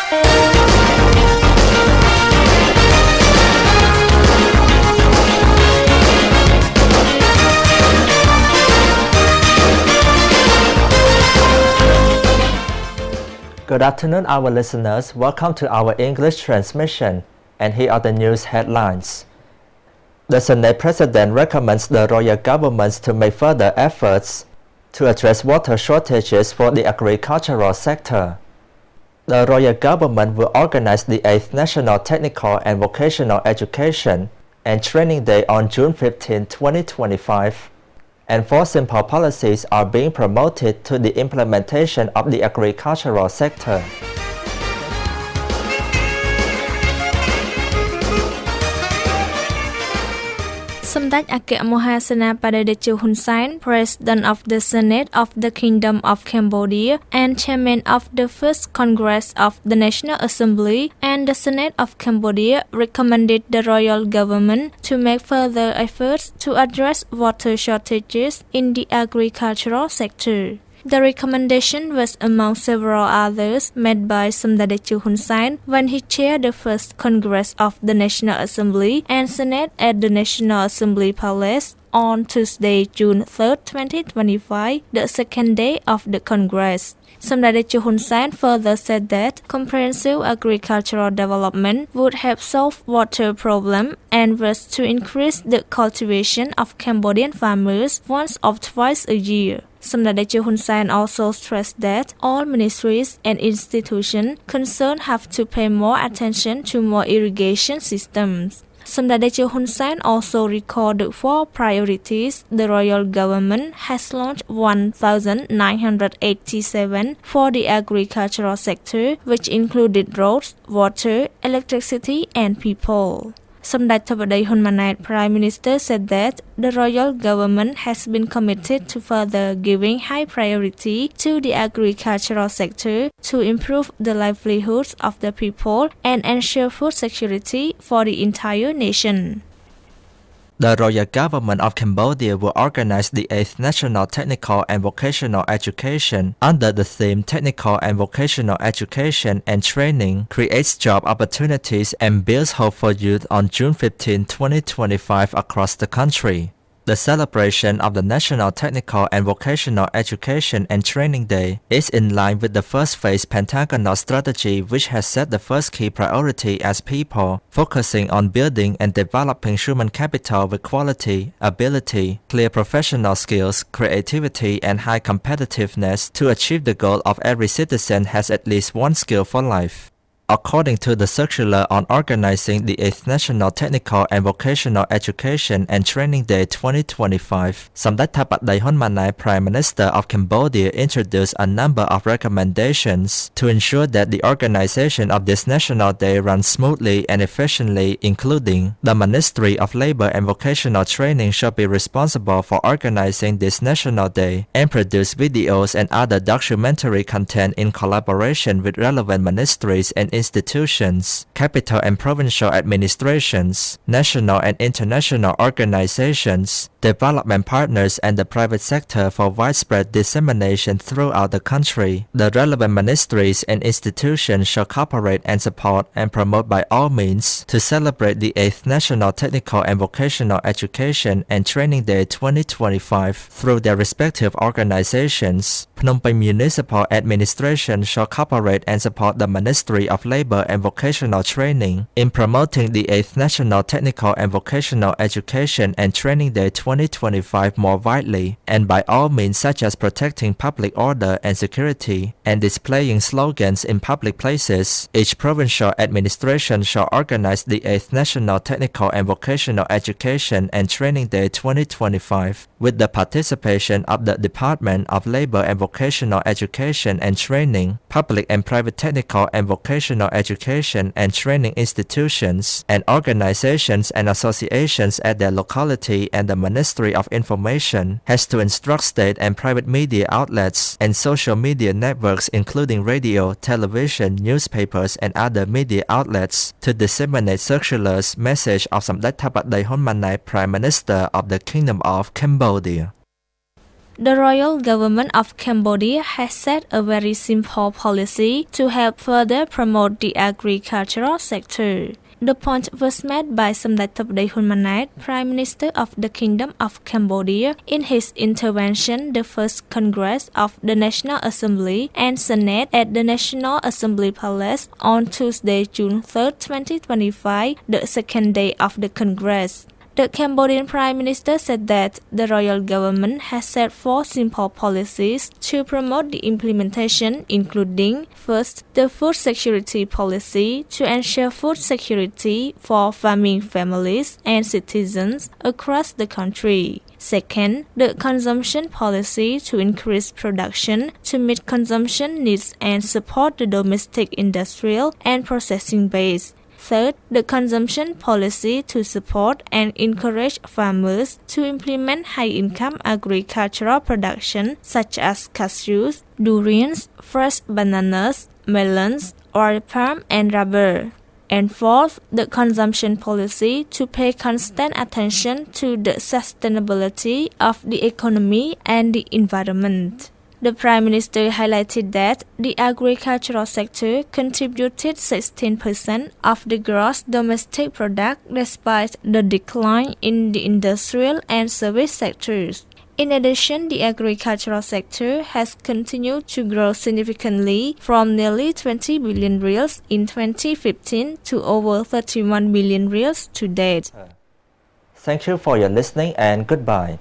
Good afternoon, our listeners. Welcome to our English transmission, and here are the news headlines. The Senate President recommends the royal governments to make further efforts to address water shortages for the agricultural sector. The royal government will organize the 8th National Technical and Vocational Education and Training Day on June 15, 2025. And 4 simple policies are being promoted to the implementation of the agricultural sector. Samdech Ake Mohasena Hun Sen, President of the Senate of the Kingdom of Cambodia and Chairman of the First Congress of the National Assembly and the Senate of Cambodia, recommended the royal government to make further efforts to address water shortages in the agricultural sector. The recommendation was among several others made by Samdech Hun Sen when he chaired the first Congress of the National Assembly and Senate at the National Assembly Palace on Tuesday, June 3, 2025, the second day of the Congress. Samdech Hun Sen further said that comprehensive agricultural development would help solve water problem and was to increase the cultivation of Cambodian farmers once or twice a year. Samdech Hun Sen also stressed that all ministries and institutions concerned have to pay more attention to more irrigation systems. Samdech Hun Sen also recalled the 4 priorities the royal government has launched 1,987 for the agricultural sector, which included roads, water, electricity, and people. Samdech Hun Manet, Prime Minister, said that the royal government has been committed to further giving high priority to the agricultural sector to improve the livelihoods of the people and ensure food security for the entire nation. The royal government of Cambodia will organize the 8th National Technical and Vocational Education under the theme Technical and Vocational Education and Training creates job opportunities and builds hope for youth on June 15, 2025 across the country. The celebration of the National Technical and Vocational Education and Training Day is in line with the first phase pentagonal strategy, which has set the first key priority as people, focusing on building and developing human capital with quality, ability, clear professional skills, creativity, and high competitiveness to achieve the goal of every citizen has at least one skill for life. According to the circular on organizing the 8th National Technical and Vocational Education and Training Day 2025, Samdech Hun Manet, Prime Minister of Cambodia, introduced a number of recommendations to ensure that the organization of this national day runs smoothly and efficiently, including the Ministry of Labor and Vocational Training shall be responsible for organizing this national day and produce videos and other documentary content in collaboration with relevant ministries and institutions, capital and provincial administrations, national and international organizations, development partners, and the private sector for widespread dissemination throughout the country. The relevant ministries and institutions shall cooperate and support and promote by all means to celebrate the 8th National Technical and Vocational Education and Training Day 2025 through their respective organizations. Phnom Penh Municipal Administration shall cooperate and support the Ministry of Labor and Vocational Training in promoting the 8th National Technical and Vocational Education and Training Day 2025 more widely, and by all means such as protecting public order and security and displaying slogans in public places. Each provincial administration shall organize the 8th National Technical and Vocational Education and Training Day 2025 with the participation of the Department of Labor and Vocational Education and Training, public and private technical and vocational education and training institutions, and organizations and associations at their locality, and the Ministry of Information has to instruct state and private media outlets and social media networks including radio, television, newspapers, and other media outlets to disseminate circulars, message of Samdech Hun Manet, Prime Minister of the Kingdom of Cambodia. The royal government of Cambodia has set a very simple policy to help further promote the agricultural sector. The point was made by Samdech Thepday Hun Manet, Prime Minister of the Kingdom of Cambodia, in his intervention the first Congress of the National Assembly and Senate at the National Assembly Palace on Tuesday, June 3, 2025, the second day of the Congress. The Cambodian Prime Minister said that the royal government has set 4 simple policies to promote the implementation, including: first, the food security policy to ensure food security for farming families and citizens across the country. Second, the consumption policy to increase production to meet consumption needs and support the domestic industrial and processing base. Third, the consumption policy to support and encourage farmers to implement high-income agricultural production such as cashews, durians, fresh bananas, melons, oil palm, and rubber. And fourth, the consumption policy to pay constant attention to the sustainability of the economy and the environment. The Prime Minister highlighted that the agricultural sector contributed 16% of the gross domestic product despite the decline in the industrial and service sectors. In addition, the agricultural sector has continued to grow significantly from nearly 20 billion reals in 2015 to over 31 billion reals to date. Thank you for your listening and goodbye.